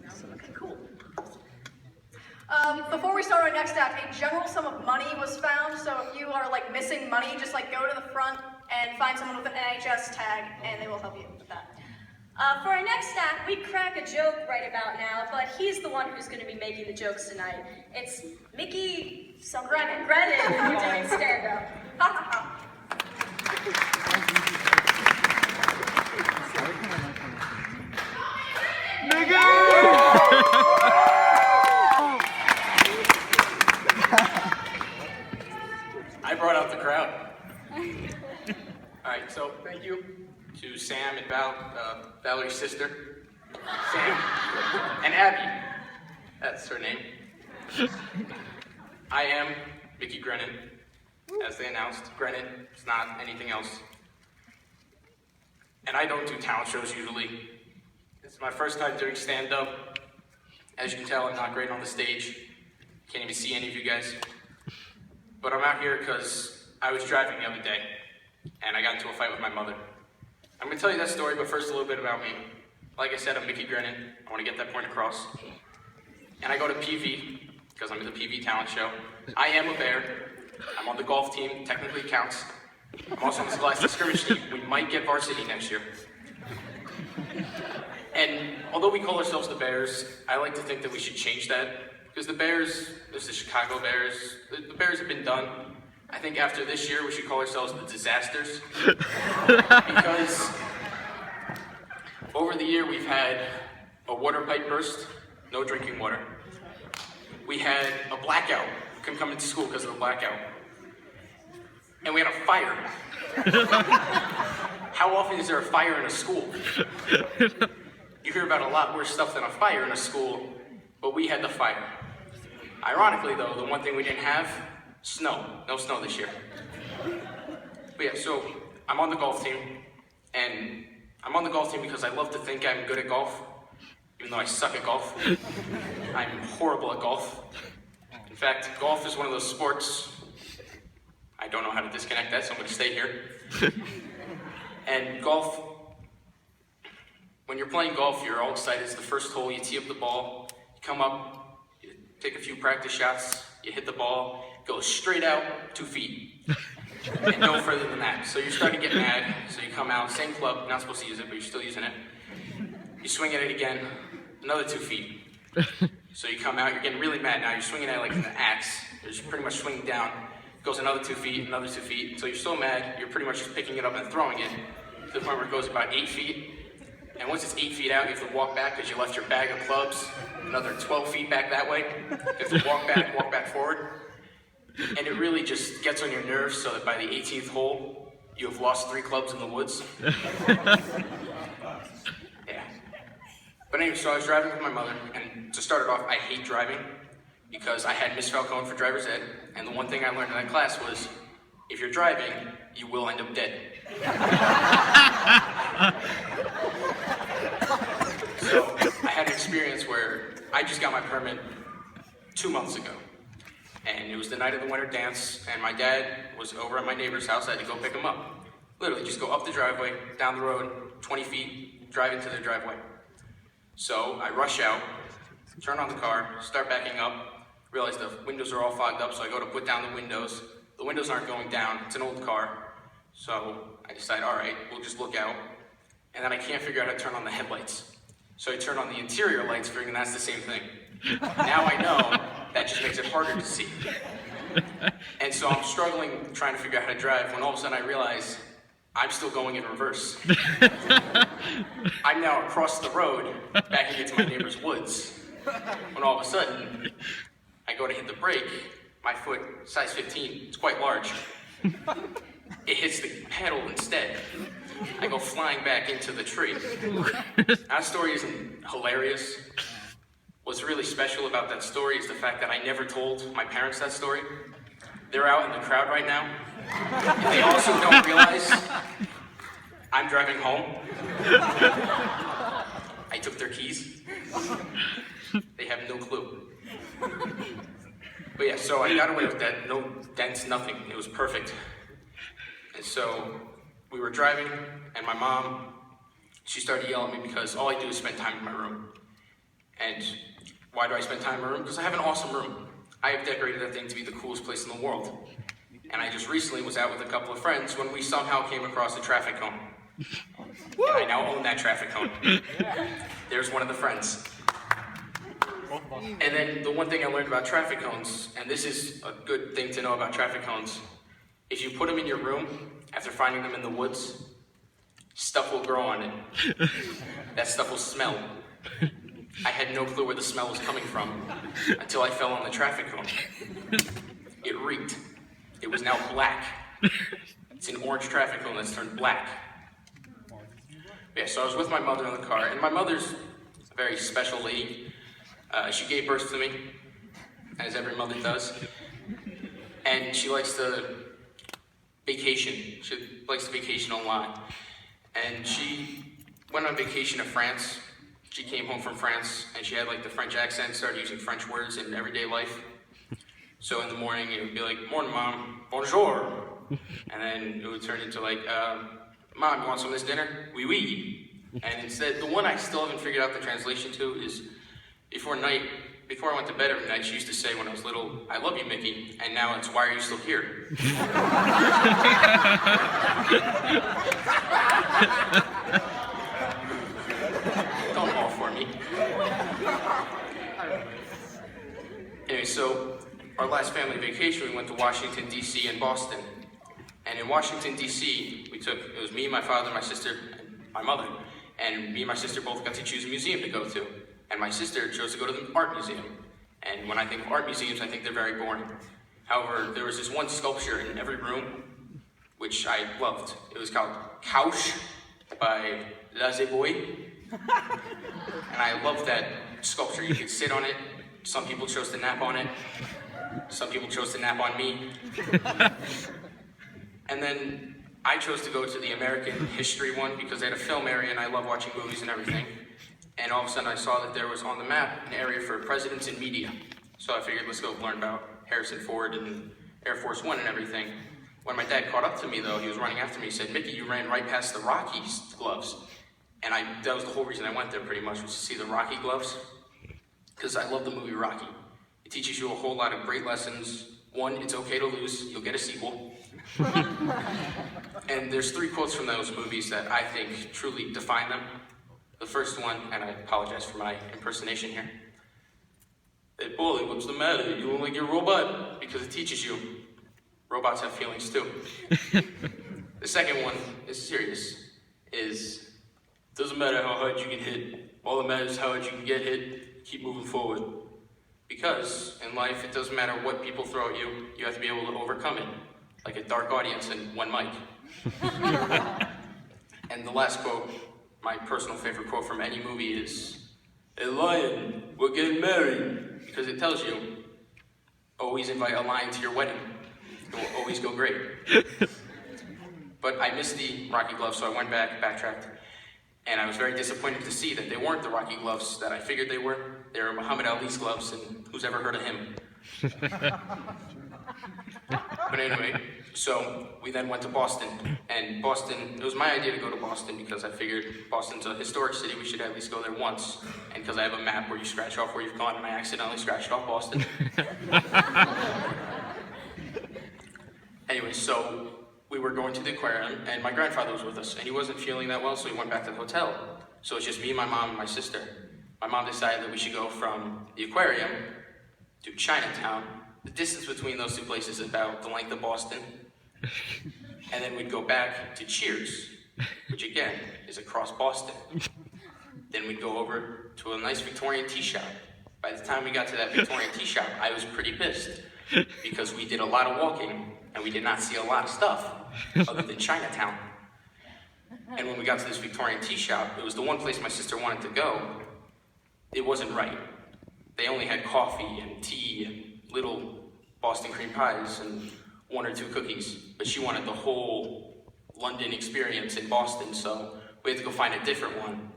Okay, cool. Before we start our next act, a general sum of money was found, so if you are like missing money, just like go to the front and find someone with an NHS tag, and they will help you with that. For our next act, we crack a joke right about now, but he's the one who's going to be making the jokes tonight. It's Mickey Grennan doing stand-up. Ha ha ha. I brought out the crowd. Alright, so thank you to Sam and Valerie's sister, Sam, and Abby. That's her name. I am Mickey Grennan, as they announced. Grennan, it's not anything else. And I don't do talent shows usually. It's my first time doing stand-up. As you can tell, I'm not great on the stage. Can't even see any of you guys. But I'm out here because I was driving the other day, and I got into a fight with my mother. I'm going to tell you that story, but first a little bit about me. Like I said, I'm Mickey Grennan. I want to get that point across. And I go to PV, because I'm in the PV talent show. I am a bear. I'm on the golf team, technically counts. I'm also on the Scholastic scrimmage team. We might get varsity next year. And although we call ourselves the Bears, I like to think that we should change that. Because the Bears, there's the Chicago Bears, the Bears have been done. I think after this year, we should call ourselves the Disasters. Because over the year, we've had a water pipe burst, no drinking water. We had a blackout, couldn't come into school because of the blackout. And we had a fire. How often is there a fire in a school? You hear about a lot worse stuff than a fire in a school, but we had the fire. Ironically though, the one thing we didn't have, snow. No snow this year. But yeah, so I'm on the golf team, and I'm on the golf team because I love to think I'm good at golf, even though I suck at golf. I'm horrible at golf. In fact, golf is one of those sports, I don't know how to disconnect that, so I'm going to stay here. And golf, when you're playing golf, you're all excited. It's the first hole, you tee up the ball, you come up, you take a few practice shots, you hit the ball, it goes straight out 2 feet. And no further than that. So you're starting to get mad, so you come out, same club, not supposed to use it, but you're still using it. You swing at it again, another 2 feet. So you come out, you're getting really mad now, you're swinging at it like an axe. You're just pretty much swinging down. It goes another 2 feet, another 2 feet. So you're so mad, you're pretty much just picking it up and throwing it to the point where it goes about 8 feet. And once it's 8 feet out, you have to walk back because you left your bag of clubs. Another 12 feet back that way. You have to walk back forward. And it really just gets on your nerves so that by the 18th hole, you have lost 3 clubs in the woods. Yeah. But anyway, so I was driving with my mother, and to start it off, I hate driving because I had Miss Falcone for driver's ed, and the one thing I learned in that class was, if you're driving, you will end up dead. So I had an experience where I just got my permit 2 months ago. And it was the night of the winter dance, and my dad was over at my neighbor's house. I had to go pick him up. Literally, just go up the driveway, down the road, 20 feet, drive into their driveway. So I rush out, turn on the car, start backing up, realize the windows are all fogged up, so I go to put down the windows. The windows aren't going down, it's an old car. So I decide, all right, we'll just look out. And then I can't figure out how to turn on the headlights. So I turn on the interior lights, figuring that's the same thing. Now I know that just makes it harder to see. And so I'm struggling, trying to figure out how to drive, when all of a sudden I realize I'm still going in reverse. I'm now across the road, backing into my neighbor's woods. When all of a sudden, I go to hit the brake, my foot, size 15, it's quite large. It hits the pedal instead. I go flying back into the tree. That story isn't hilarious. What's really special about that story is the fact that I never told my parents that story. They're out in the crowd right now. And they also don't realize I'm driving home. I took their keys. They have no clue. But yeah, so I got away with that. No dents, nothing. It was perfect. And so we were driving, and my mom, she started yelling at me because all I do is spend time in my room. And why do I spend time in my room? Because I have an awesome room. I have decorated that thing to be the coolest place in the world. And I just recently was out with a couple of friends when we somehow came across a traffic cone. And I now own that traffic cone. There's one of the friends. And then the one thing I learned about traffic cones, and this is a good thing to know about traffic cones, if you put them in your room after finding them in the woods, stuff will grow on it. That stuff will smell. I had no clue where the smell was coming from until I fell on the traffic cone. It reeked. It was now black. It's an orange traffic cone that's turned black. Yeah, so I was with my mother in the car, and my mother's a very special lady. She gave birth to me, as every mother does. And she likes to vacation. She likes to vacation a lot. And she went on vacation to France. She came home from France, and she had like the French accent, started using French words in everyday life. So in the morning, it would be like, "Morning, Mom, bonjour." And then it would turn into like, "Mom, you want some of this dinner?" "Oui, oui." And instead, the one I still haven't figured out the translation to is, before I went to bed every night, she used to say when I was little, "I love you, Mickey," and now it's, "Why are you still here?" Don't fall for me. Anyway, so our last family vacation, we went to Washington, D.C. and Boston. And in Washington, D.C., it was me, my father, my sister, and my mother. And me and my sister both got to choose a museum to go to. And my sister chose to go to the art museum. And when I think of art museums, I think they're very boring. However, there was this one sculpture in every room, which I loved. It was called Couch by Lazeboy. And I loved that sculpture. You could sit on it. Some people chose to nap on it. Some people chose to nap on me. And then I chose to go to the American history one because they had a film area and I love watching movies and everything. And all of a sudden I saw that there was on the map an area for presidents and media. So I figured, let's go learn about Harrison Ford and Air Force One and everything. When my dad caught up to me though, he was running after me, he said, "Mickey, you ran right past the Rocky gloves." And that was the whole reason I went there pretty much, was to see the Rocky gloves. Because I love the movie Rocky. It teaches you a whole lot of great lessons. One, it's okay to lose, you'll get a sequel. And there's 3 quotes from those movies that I think truly define them. The first one, and I apologize for my impersonation here. "Hey, Bully, what's the matter? You look like you're a robot?" Because it teaches you robots have feelings too. The second one is serious, is, "Doesn't matter how hard you can hit. All that matters is how hard you can get hit. Keep moving forward." Because in life, it doesn't matter what people throw at you, you have to be able to overcome it. Like a dark audience and one mic. And the last quote, my personal favorite quote from any movie is, "Hey lion, we're getting married." Because it tells you, always invite a lion to your wedding. It will always go great. But I missed the Rocky gloves, so I went backtracked. And I was very disappointed to see that they weren't the Rocky gloves that I figured they were. They were Muhammad Ali's gloves, and who's ever heard of him? But anyway, so we then went to Boston. And Boston, it was my idea to go to Boston because I figured Boston's a historic city, we should at least go there once. And because I have a map where you scratch off where you've gone, and I accidentally scratched off Boston. Anyway, so we were going to the aquarium, and my grandfather was with us, and he wasn't feeling that well, so he went back to the hotel. So it's just me, my mom, and my sister. My mom decided that we should go from the aquarium to Chinatown. The distance between those 2 places is about the length of Boston. And then we'd go back to Cheers, which again is across Boston. Then we'd go over to a nice Victorian tea shop. By the time we got to that Victorian tea shop, I was pretty pissed because we did a lot of walking and we did not see a lot of stuff other than Chinatown. And when we got to this Victorian tea shop, it was the one place my sister wanted to go. It wasn't right. They only had coffee and tea and little Boston cream pies and 1 or 2 cookies, but she wanted the whole London experience in Boston, so we had to go find a different one,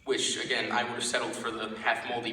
which again, I would have settled for the half moldy